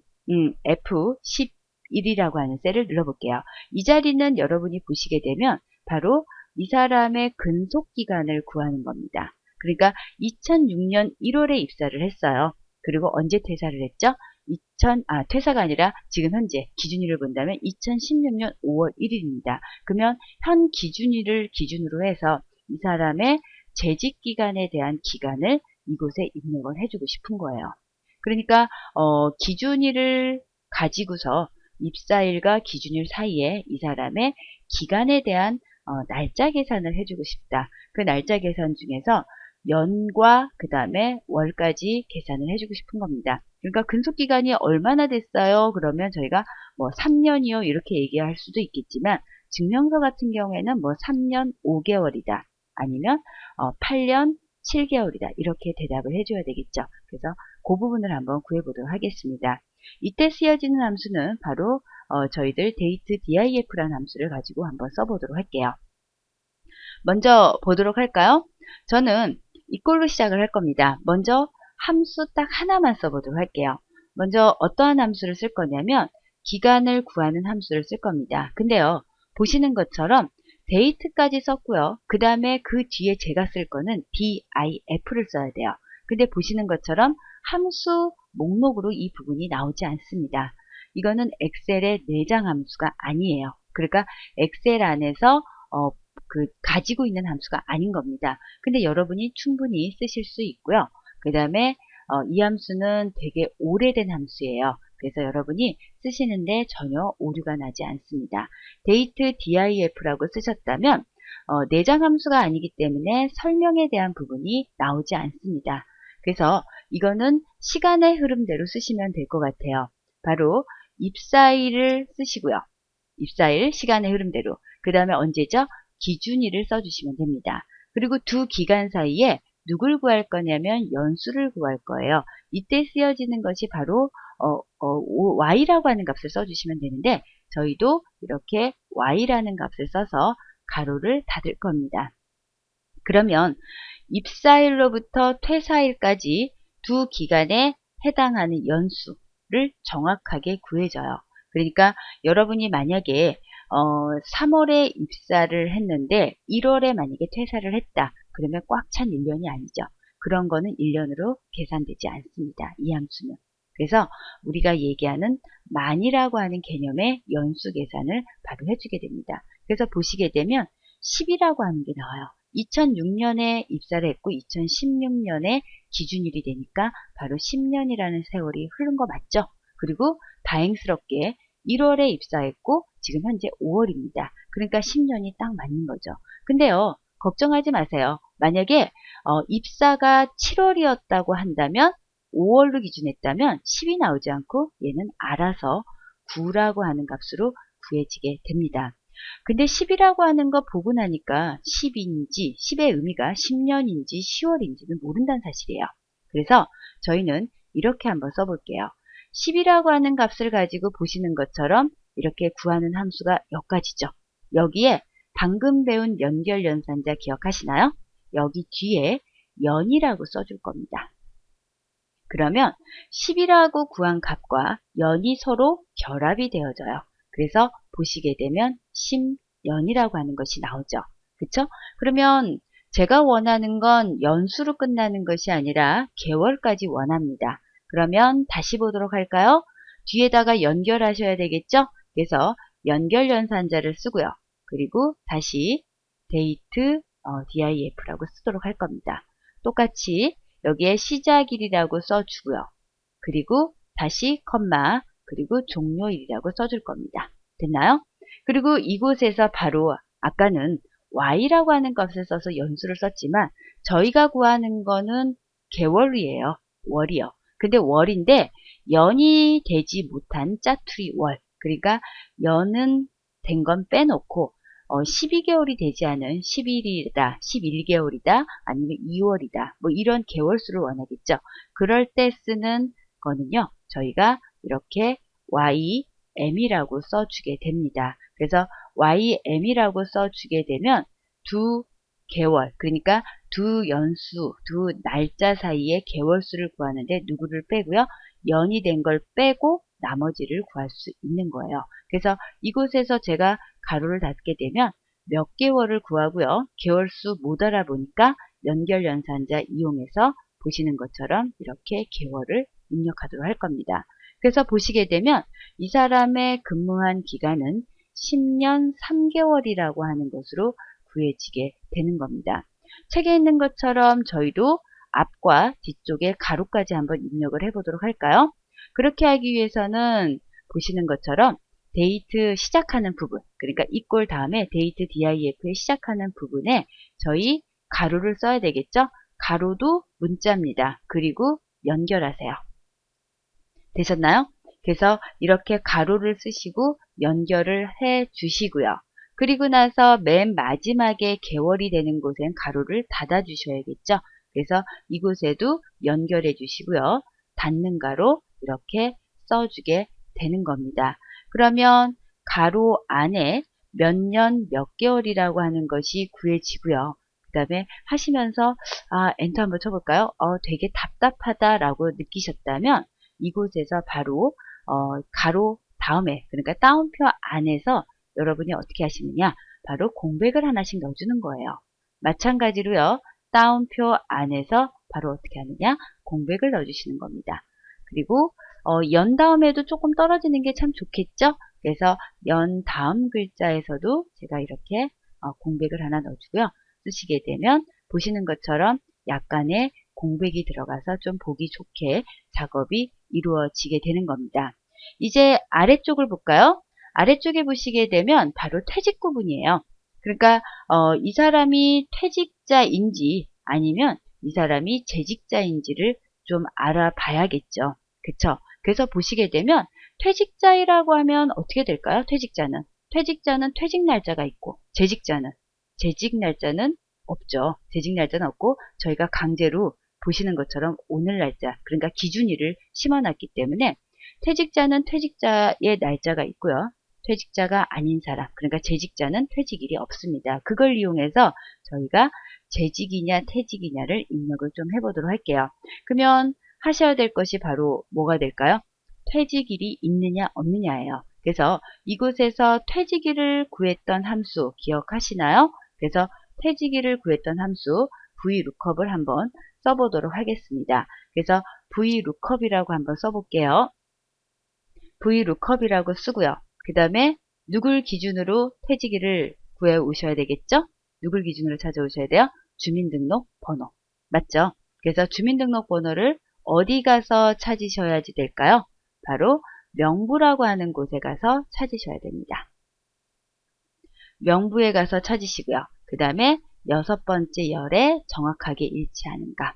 F11이라고 하는 셀을 눌러볼게요. 이 자리는 여러분이 보시게 되면 바로 이 사람의 근속기간을 구하는 겁니다. 그러니까 2006년 1월에 입사를 했어요. 그리고 언제 퇴사를 했죠? 퇴사가 아니라 지금 현재 기준일을 본다면 2016년 5월 1일입니다. 그러면 현 기준일을 기준으로 해서 이 사람의 재직 기간에 대한 기간을 이곳에 입력을 해주고 싶은 거예요. 그러니까 기준일을 가지고서 입사일과 기준일 사이에 이 사람의 기간에 대한 날짜 계산을 해주고 싶다. 그 날짜 계산 중에서 연과 그 다음에 월까지 계산을 해주고 싶은 겁니다. 그러니까 근속기간이 얼마나 됐어요? 그러면 저희가 뭐 3년이요 이렇게 얘기할 수도 있겠지만 증명서 같은 경우에는 뭐 3년 5개월이다. 아니면 8년 7개월이다. 이렇게 대답을 해줘야 되겠죠. 그래서 그 부분을 한번 구해보도록 하겠습니다. 이때 쓰여지는 함수는 바로 저희들 date diff라는 함수를 가지고 한번 써보도록 할게요. 먼저 보도록 할까요? 저는 이꼴로 시작을 할 겁니다. 먼저 함수 딱 하나만 써보도록 할게요. 먼저 어떠한 함수를 쓸 거냐면 기간을 구하는 함수를 쓸 겁니다. 근데요, 보시는 것처럼 date까지 썼고요. 그 다음에 그 뒤에 제가 쓸 거는 diff를 써야 돼요. 근데 보시는 것처럼 함수 목록으로 이 부분이 나오지 않습니다. 이거는 엑셀의 내장 함수가 아니에요. 그러니까 엑셀 안에서 가지고 있는 함수가 아닌 겁니다. 근데 여러분이 충분히 쓰실 수 있고요. 그 다음에 이 함수는 되게 오래된 함수예요. 그래서 여러분이 쓰시는데 전혀 오류가 나지 않습니다. date diff라고 쓰셨다면 내장 함수가 아니기 때문에 설명에 대한 부분이 나오지 않습니다. 그래서 이거는 시간의 흐름대로 쓰시면 될 것 같아요. 바로 입사일을 쓰시고요. 입사일 시간의 흐름대로. 그 다음에 언제죠? 기준일을 써주시면 됩니다. 그리고 두 기간 사이에 누굴 구할 거냐면 연수를 구할 거예요. 이때 쓰여지는 것이 바로 y라고 하는 값을 써주시면 되는데 저희도 이렇게 y라는 값을 써서 가로를 닫을 겁니다. 그러면 입사일로부터 퇴사일까지 두 기간에 해당하는 연수를 정확하게 구해줘요. 그러니까 여러분이 만약에 3월에 입사를 했는데 1월에 만약에 퇴사를 했다. 그러면 꽉 찬 1년이 아니죠. 그런 거는 1년으로 계산되지 않습니다. 이 함수는. 그래서 우리가 얘기하는 만이라고 하는 개념의 연수 계산을 바로 해주게 됩니다. 그래서 보시게 되면 10이라고 하는 게 나와요. 2006년에 입사를 했고 2016년에 기준일이 되니까 바로 10년이라는 세월이 흐른 거 맞죠? 그리고 다행스럽게 1월에 입사했고 지금 현재 5월입니다. 그러니까 10년이 딱 맞는 거죠. 근데요, 걱정하지 마세요. 만약에 입사가 7월이었다고 한다면 5월로 기준했다면 10이 나오지 않고 얘는 알아서 9라고 하는 값으로 구해지게 됩니다. 근데 10이라고 하는 거 보고 나니까 10인지 10의 의미가 10년인지 10월인지는 모른다는 사실이에요. 그래서 저희는 이렇게 한번 써볼게요. 10이라고 하는 값을 가지고 보시는 것처럼 이렇게 구하는 함수가 여기까지죠. 여기에 방금 배운 연결연산자 기억하시나요? 여기 뒤에 연이라고 써줄 겁니다. 그러면 10이라고 구한 값과 연이 서로 결합이 되어져요. 그래서 보시게 되면 10년이라고 하는 것이 나오죠. 그쵸? 그러면 제가 원하는 건 연수로 끝나는 것이 아니라 개월까지 원합니다. 그러면 다시 보도록 할까요? 뒤에다가 연결하셔야 되겠죠? 그래서 연결연산자를 쓰고요. 그리고 다시 date diff라고 쓰도록 할 겁니다. 똑같이 여기에 시작일이라고 써주고요. 그리고 다시 컴마 그리고 종료일이라고 써줄 겁니다. 됐나요? 그리고 이곳에서 바로 아까는 y라고 하는 값을 써서 연수를 썼지만 저희가 구하는 거는 개월이에요. 월이요. 근데 월인데 연이 되지 못한 짜투리 월. 그러니까 연은 된 건 빼놓고 12개월이 되지 않은 11일이다, 11개월이다, 아니면 2월이다. 뭐 이런 개월수를 원하겠죠. 그럴 때 쓰는 거는요. 저희가 이렇게 ym이라고 써주게 됩니다. 그래서 ym이라고 써주게 되면 두 개월, 그러니까 두 연수, 두 날짜 사이의 개월수를 구하는데 누구를 빼고요. 연이 된 걸 빼고 나머지를 구할 수 있는 거예요. 그래서 이곳에서 제가 가로를 닫게 되면 몇 개월을 구하고요. 개월수 못 알아보니까 연결연산자 이용해서 보시는 것처럼 이렇게 개월을 입력하도록 할 겁니다. 그래서 보시게 되면 이 사람의 근무한 기간은 10년 3개월이라고 하는 것으로 구해지게 되는 겁니다. 책에 있는 것처럼 저희도 앞과 뒤쪽에 가로까지 한번 입력을 해보도록 할까요? 그렇게 하기 위해서는 보시는 것처럼 데이트 시작하는 부분, 그러니까 equal 다음에 데이트 DIF에 시작하는 부분에 저희 가로를 써야 되겠죠? 가로도 문자입니다. 그리고 연결하세요. 되셨나요? 그래서 이렇게 가로를 쓰시고 연결을 해 주시고요. 그리고 나서 맨 마지막에 개월이 되는 곳엔 가로를 닫아 주셔야겠죠. 그래서 이곳에도 연결해 주시고요. 닫는 가로 이렇게 써주게 되는 겁니다. 그러면 가로 안에 몇 년 몇 개월이라고 하는 것이 구해지고요. 그 다음에 하시면서 엔터 한번 쳐볼까요? 되게 답답하다라고 느끼셨다면 이곳에서 바로 가로 다음에, 그러니까 따옴표 안에서 여러분이 어떻게 하시느냐, 바로 공백을 하나씩 넣어주는 거예요. 마찬가지로요, 따옴표 안에서 바로 어떻게 하느냐, 공백을 넣어주시는 겁니다. 그리고 연 다음에도 조금 떨어지는 게 참 좋겠죠? 그래서 연 다음 글자에서도 제가 이렇게 공백을 하나 넣어주고요. 쓰시게 되면 보시는 것처럼 약간의 공백이 들어가서 좀 보기 좋게 작업이 이루어지게 되는 겁니다. 이제 아래쪽을 볼까요? 아래쪽에 보시게 되면 바로 퇴직 구분이에요. 그러니까 이 사람이 퇴직자인지 아니면 이 사람이 재직자인지를 좀 알아봐야겠죠. 그쵸? 그래서 보시게 되면 퇴직자이라고 하면 어떻게 될까요? 퇴직자는 퇴직 날짜가 있고 재직 날짜는 없죠. 재직 날짜는 없고 저희가 강제로 보시는 것처럼 오늘 날짜, 그러니까 기준일을 심어놨기 때문에 퇴직자는 퇴직자의 날짜가 있고요. 퇴직자가 아닌 사람, 그러니까 재직자는 퇴직일이 없습니다. 그걸 이용해서 저희가 재직이냐 퇴직이냐를 입력을 좀 해보도록 할게요. 그러면 하셔야 될 것이 바로 뭐가 될까요? 퇴직일이 있느냐 없느냐예요. 그래서 이곳에서 퇴직일을 구했던 함수 기억하시나요? 그래서 퇴직일을 구했던 함수 VLOOKUP을 한번 써보도록 하겠습니다. 그래서 VLOOKUP이라고 한번 써볼게요. VLOOKUP이라고 쓰고요. 그 다음에 누굴 기준으로 퇴직일을 구해 오셔야 되겠죠? 누굴 기준으로 찾아오셔야 돼요? 주민등록번호. 맞죠? 그래서 주민등록번호를 어디 가서 찾으셔야지 될까요? 바로 명부라고 하는 곳에 가서 찾으셔야 됩니다. 명부에 가서 찾으시고요. 그 다음에 6번째 열에 정확하게 일치하는가.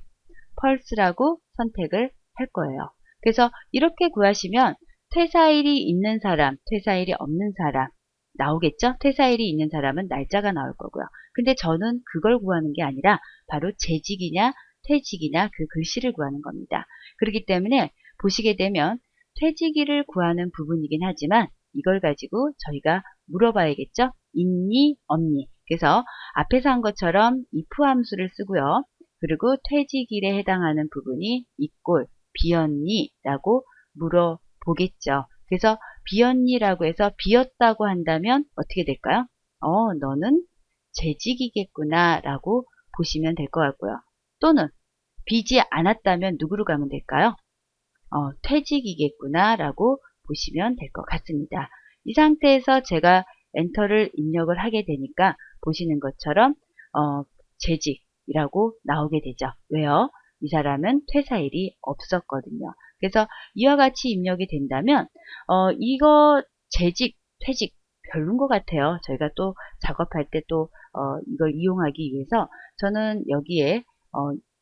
펄스라고 선택을 할 거예요. 그래서 이렇게 구하시면 퇴사일이 있는 사람, 퇴사일이 없는 사람 나오겠죠? 퇴사일이 있는 사람은 날짜가 나올 거고요. 근데 저는 그걸 구하는 게 아니라 바로 재직이냐 퇴직이냐 그 글씨를 구하는 겁니다. 그렇기 때문에 보시게 되면 퇴직일을 구하는 부분이긴 하지만 이걸 가지고 저희가 물어봐야겠죠? 있니 없니. 그래서 앞에서 한 것처럼 if 함수를 쓰고요. 그리고 퇴직일에 해당하는 부분이 있골 비었니 라고 물어보겠죠. 그래서 비었니 라고 해서 비었다고 한다면 어떻게 될까요? 너는 재직이겠구나 라고 보시면 될 것 같고요. 또는 비지 않았다면 누구로 가면 될까요? 퇴직이겠구나 라고 보시면 될 것 같습니다. 이 상태에서 제가 엔터를 입력을 하게 되니까 보시는 것처럼 재직이라고 나오게 되죠. 왜요? 이 사람은 퇴사일이 없었거든요. 그래서 이와 같이 입력이 된다면 이거 재직, 퇴직 별론 것 같아요. 저희가 또 작업할 때 또 이걸 이용하기 위해서 저는 여기에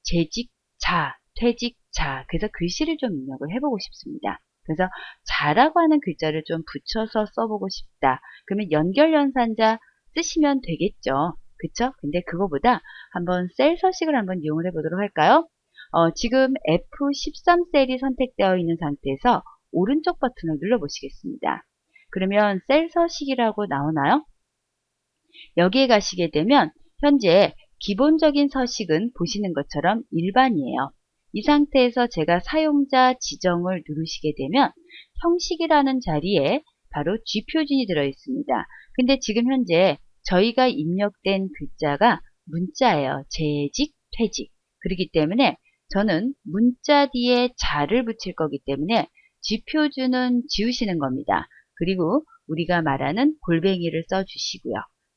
재직자, 퇴직자 그래서 글씨를 좀 입력을 해보고 싶습니다. 그래서 자라고 하는 글자를 좀 붙여서 써보고 싶다. 그러면 연결연산자 쓰시면 되겠죠. 그쵸? 근데 그거보다 한번 셀 서식을 한번 이용을 해보도록 할까요? 지금 F13 셀이 선택되어 있는 상태에서 오른쪽 버튼을 눌러보시겠습니다. 그러면 셀 서식이라고 나오나요? 여기에 가시게 되면 현재 기본적인 서식은 보시는 것처럼 일반이에요. 이 상태에서 제가 사용자 지정을 누르시게 되면 형식이라는 자리에 바로 G표준이 들어 있습니다. 근데 지금 현재 저희가 입력된 글자가 문자예요. 재직, 퇴직. 그렇기 때문에 저는 문자 뒤에 자를 붙일 거기 때문에 쥐표주는 지우시는 겁니다. 그리고 우리가 말하는 골뱅이를 써주시고요.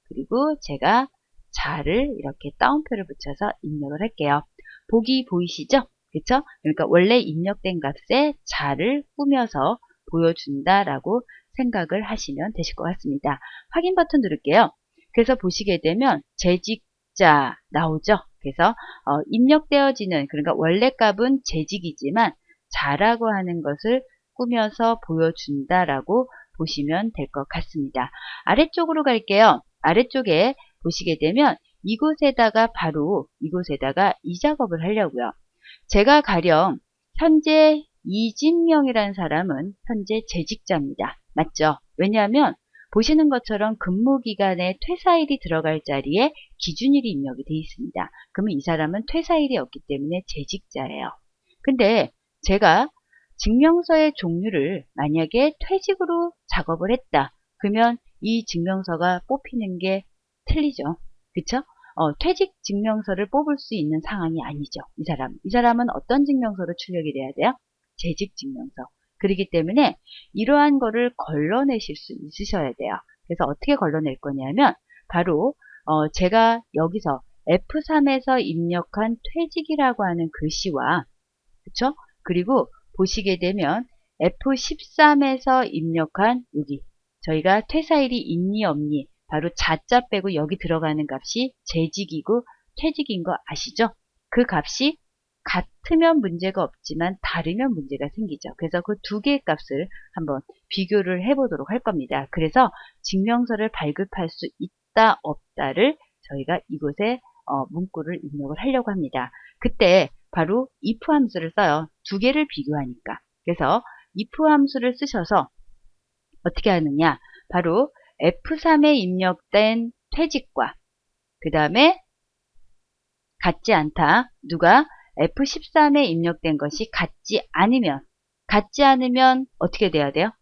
그리고 제가 자를 이렇게 따옴표를 붙여서 입력을 할게요. 보기 보이시죠? 그쵸? 그러니까 원래 입력된 값에 자를 꾸며서 보여준다라고 생각을 하시면 되실 것 같습니다. 확인 버튼 누를게요. 그래서 보시게 되면 재직자 나오죠? 그래서 입력되어지는, 그러니까 원래 값은 재직이지만 자라고 하는 것을 꾸며서 보여준다라고 보시면 될 것 같습니다. 아래쪽으로 갈게요. 아래쪽에 보시게 되면 이곳에다가 바로 이곳에다가 이 작업을 하려고요. 제가 가령 현재 이진명이라는 사람은 현재 재직자입니다. 맞죠? 왜냐하면 보시는 것처럼 근무기간에 퇴사일이 들어갈 자리에 기준일이 입력이 되어 있습니다. 그러면 이 사람은 퇴사일이 없기 때문에 재직자예요. 근데 제가 증명서의 종류를 만약에 퇴직으로 작업을 했다. 그러면 이 증명서가 뽑히는 게 틀리죠. 그쵸? 퇴직 증명서를 뽑을 수 있는 상황이 아니죠. 이 사람은 어떤 증명서로 출력이 돼야 돼요? 재직 증명서. 그렇기 때문에 이러한 거를 걸러내실 수 있으셔야 돼요. 그래서 어떻게 걸러낼 거냐면 바로 제가 여기서 F3에서 입력한 퇴직이라고 하는 글씨와 그쵸? 그리고 보시게 되면 F13에서 입력한 여기 저희가 퇴사일이 있니 없니 바로 자자 빼고 여기 들어가는 값이 재직이고 퇴직인 거 아시죠? 그 값이 같으면 문제가 없지만 다르면 문제가 생기죠. 그래서 그 두 개의 값을 한번 비교를 해보도록 할 겁니다. 그래서 증명서를 발급할 수 있다 없다를 저희가 이곳에 문구를 입력을 하려고 합니다. 그때 바로 if 함수를 써요. 두 개를 비교하니까. 그래서 if 함수를 쓰셔서 어떻게 하느냐. 바로 F3에 입력된 퇴직과 그 다음에 같지 않다. 누가 F13에 입력된 것이 같지 않으면 어떻게 돼야 돼요?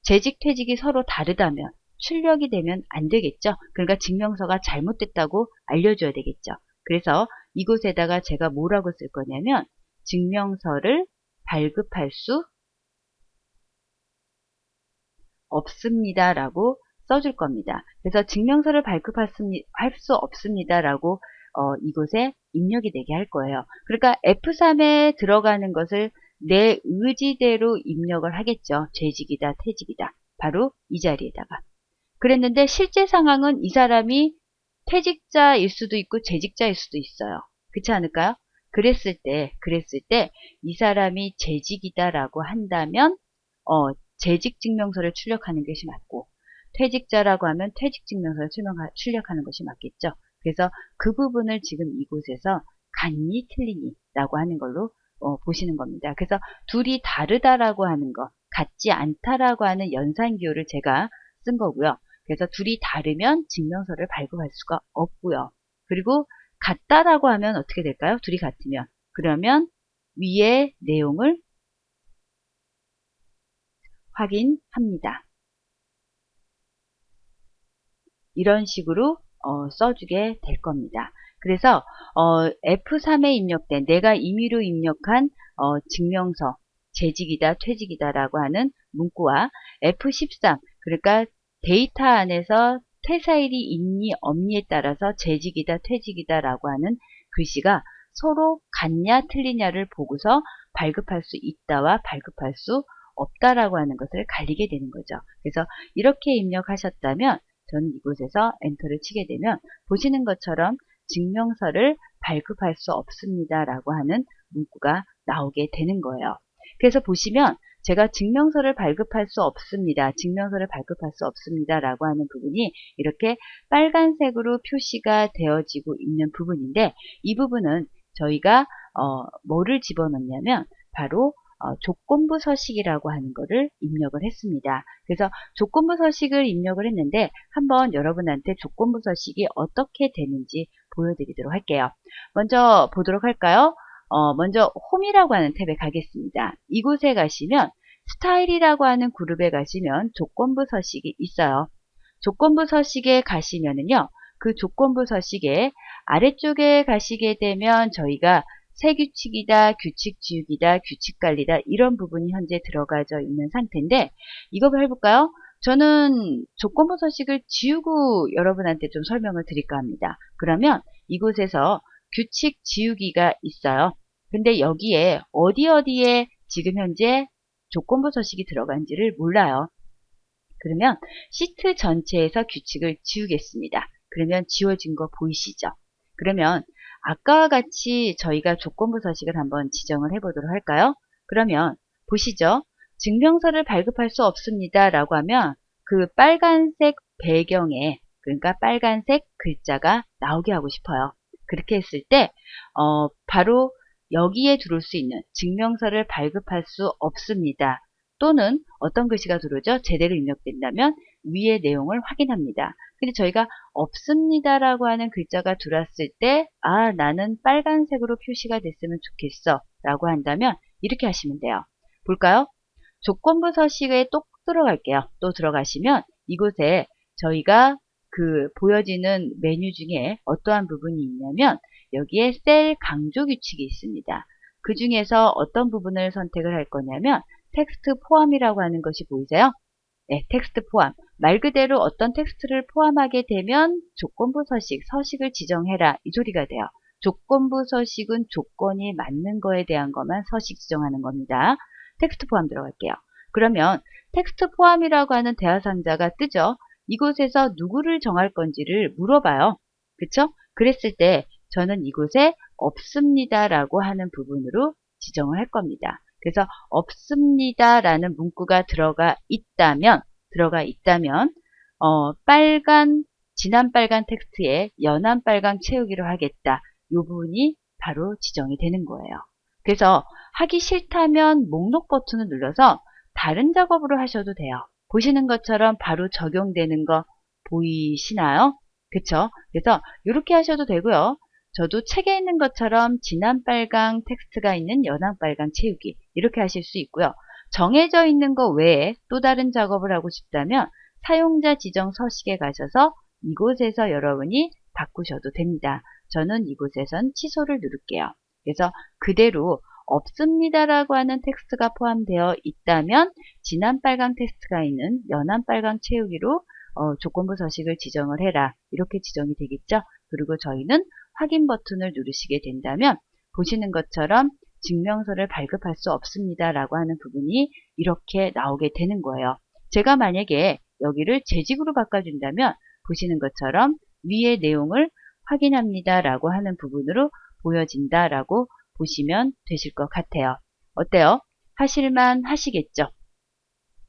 재직, 퇴직이 서로 다르다면 출력이 되면 안 되겠죠. 그러니까 증명서가 잘못됐다고 알려줘야 되겠죠. 그래서 이곳에다가 제가 뭐라고 쓸 거냐면 증명서를 발급할 수 없습니다 라고 써줄 겁니다. 그래서 증명서를 발급할 수 없습니다 라고 이곳에 입력이 되게 할 거예요. 그러니까 F3에 들어가는 것을 내 의지대로 입력을 하겠죠. 재직이다, 퇴직이다. 바로 이 자리에다가. 그랬는데 실제 상황은 이 사람이 퇴직자일 수도 있고 재직자일 수도 있어요. 그렇지 않을까요? 그랬을 때 이 사람이 재직이다라고 한다면 재직 증명서를 출력하는 것이 맞고 퇴직자라고 하면 퇴직 증명서를 출력하는 것이 맞겠죠. 그래서 그 부분을 지금 이곳에서 같니 틀리니 라고 하는 걸로 보시는 겁니다. 그래서 둘이 다르다라고 하는 거, 같지 않다라고 하는 연산기호를 제가 쓴 거고요. 그래서 둘이 다르면 증명서를 발급할 수가 없고요. 그리고 같다라고 하면 어떻게 될까요? 둘이 같으면. 그러면 위의 내용을 확인합니다. 이런 식으로 써주게 될 겁니다. 그래서 F3에 입력된 내가 임의로 입력한 증명서 재직이다 퇴직이다 라고 하는 문구와 F13 그러니까 데이터 안에서 퇴사일이 있니 없니에 따라서 재직이다 퇴직이다 라고 하는 글씨가 서로 같냐 틀리냐를 보고서 발급할 수 있다와 발급할 수 없다라고 하는 것을 가리게 되는 거죠. 그래서 이렇게 입력하셨다면 저는 이곳에서 엔터를 치게 되면 보시는 것처럼 증명서를 발급할 수 없습니다 라고 하는 문구가 나오게 되는 거예요. 그래서 보시면 제가 증명서를 발급할 수 없습니다. 증명서를 발급할 수 없습니다 라고 하는 부분이 이렇게 빨간색으로 표시가 되어지고 있는 부분인데 이 부분은 저희가 뭐를 집어넣냐면 바로 조건부 서식이라고 하는 거를 입력을 했습니다. 그래서 조건부 서식을 입력을 했는데 한번 여러분한테 조건부 서식이 어떻게 되는지 보여드리도록 할게요. 먼저 보도록 할까요? 먼저 홈이라고 하는 탭에 가겠습니다. 이곳에 가시면 스타일이라고 하는 그룹에 가시면 조건부 서식이 있어요. 조건부 서식에 가시면은요. 그 조건부 서식에 아래쪽에 가시게 되면 저희가 세규칙이다, 규칙 지우기다, 규칙 관리다 이런 부분이 현재 들어가져 있는 상태인데 이거 해볼까요? 저는 조건부 서식을 지우고 여러분한테 좀 설명을 드릴까 합니다. 그러면 이곳에서 규칙 지우기가 있어요. 근데 여기에 어디에 지금 현재 조건부 서식이 들어간지를 몰라요. 그러면 시트 전체에서 규칙을 지우겠습니다. 그러면 지워진 거 보이시죠? 그러면 아까와 같이 저희가 조건부 서식을 한번 지정을 해보도록 할까요? 그러면 보시죠. 증명서를 발급할 수 없습니다 라고 하면 그 빨간색 배경에 그러니까 빨간색 글자가 나오게 하고 싶어요. 그렇게 했을 때 바로 여기에 들어올 수 있는 증명서를 발급할 수 없습니다. 또는 어떤 글씨가 들어오죠? 제대로 입력된다면 위의 내용을 확인합니다. 근데 저희가 없습니다라고 하는 글자가 들어왔을 때 나는 빨간색으로 표시가 됐으면 좋겠어 라고 한다면 이렇게 하시면 돼요. 볼까요? 조건부 서식에 또 들어갈게요. 또 들어가시면 이곳에 저희가 그 보여지는 메뉴 중에 어떠한 부분이 있냐면 여기에 셀 강조 규칙이 있습니다. 그 중에서 어떤 부분을 선택을 할 거냐면 텍스트 포함이라고 하는 것이 보이세요? 네, 텍스트 포함. 말 그대로 어떤 텍스트를 포함하게 되면 조건부 서식을 지정해라 이 소리가 돼요. 조건부 서식은 조건이 맞는 거에 대한 것만 서식 지정하는 겁니다. 텍스트 포함 들어갈게요. 그러면 텍스트 포함이라고 하는 대화 상자가 뜨죠. 이곳에서 누구를 정할 건지를 물어봐요. 그쵸? 그랬을 때 저는 이곳에 없습니다라고 하는 부분으로 지정을 할 겁니다. 그래서 없습니다라는 문구가 들어가 있다면 진한 빨간 텍스트에 연한 빨강 채우기로 하겠다. 이 부분이 바로 지정이 되는 거예요. 그래서 하기 싫다면 목록 버튼을 눌러서 다른 작업으로 하셔도 돼요. 보시는 것처럼 바로 적용되는 거 보이시나요? 그쵸? 그래서 이렇게 하셔도 되고요. 저도 책에 있는 것처럼 진한 빨강 텍스트가 있는 연한 빨강 채우기 이렇게 하실 수 있고요. 정해져 있는 것 외에 또 다른 작업을 하고 싶다면 사용자 지정 서식에 가셔서 이곳에서 여러분이 바꾸셔도 됩니다. 저는 이곳에선 취소를 누를게요. 그래서 그대로 없습니다라고 하는 텍스트가 포함되어 있다면 진한 빨강 텍스트가 있는 연한 빨강 채우기로 조건부 서식을 지정을 해라. 이렇게 지정이 되겠죠. 그리고 저희는 확인 버튼을 누르시게 된다면 보시는 것처럼 증명서를 발급할 수 없습니다 라고 하는 부분이 이렇게 나오게 되는 거예요. 제가 만약에 여기를 재직으로 바꿔준다면 보시는 것처럼 위의 내용을 확인합니다 라고 하는 부분으로 보여진다 라고 보시면 되실 것 같아요. 어때요? 하실만 하시겠죠?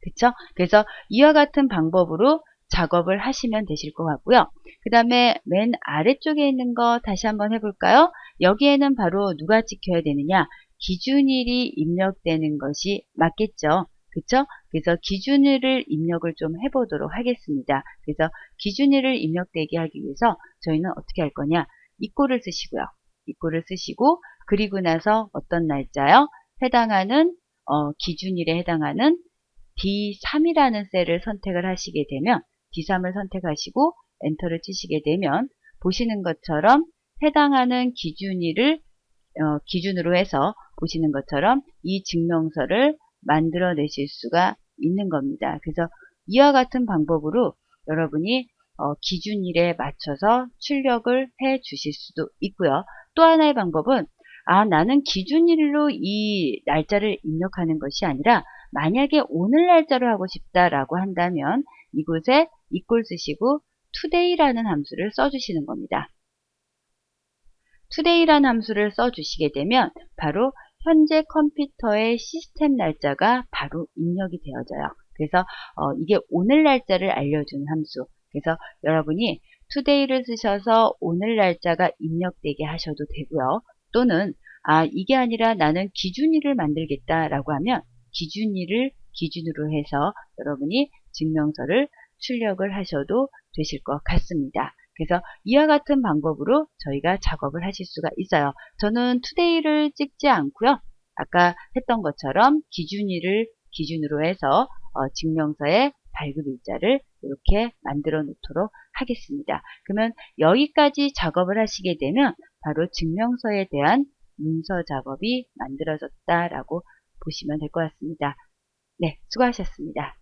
그쵸? 그래서 이와 같은 방법으로 작업을 하시면 되실 것 같고요. 그 다음에 맨 아래쪽에 있는 거 다시 한번 해볼까요? 여기에는 바로 누가 찍혀야 되느냐? 기준일이 입력되는 것이 맞겠죠? 그쵸? 그래서 기준일을 입력을 좀 해보도록 하겠습니다. 그래서 기준일을 입력되게 하기 위해서 저희는 어떻게 할 거냐? 이꼬를 쓰시고요. 이꼬를 쓰시고 그리고 나서 어떤 날짜요? 해당하는 기준일에 해당하는 D3이라는 셀을 선택을 하시게 되면 D3을 선택하시고 엔터를 치시게 되면 보시는 것처럼 해당하는 기준일을 기준으로 해서 보시는 것처럼 이 증명서를 만들어내실 수가 있는 겁니다. 그래서 이와 같은 방법으로 여러분이 기준일에 맞춰서 출력을 해 주실 수도 있고요. 또 하나의 방법은 나는 기준일로 이 날짜를 입력하는 것이 아니라 만약에 오늘 날짜로 하고 싶다라고 한다면 이곳에 equal 쓰시고 today라는 함수를 써주시는 겁니다. today라는 함수를 써주시게 되면 바로 현재 컴퓨터의 시스템 날짜가 바로 입력이 되어져요. 그래서 이게 오늘 날짜를 알려주는 함수. 그래서 여러분이 today를 쓰셔서 오늘 날짜가 입력되게 하셔도 되고요. 또는 이게 아니라 나는 기준일을 만들겠다라고 하면 기준일을 기준으로 해서 여러분이 증명서를 출력을 하셔도 되실 것 같습니다. 그래서 이와 같은 방법으로 저희가 작업을 하실 수가 있어요. 저는 today를 찍지 않고요. 아까 했던 것처럼 기준일을 기준으로 해서 증명서의 발급일자를 이렇게 만들어 놓도록 하겠습니다. 그러면 여기까지 작업을 하시게 되면 바로 증명서에 대한 문서 작업이 만들어졌다라고 보시면 될 것 같습니다. 네, 수고하셨습니다.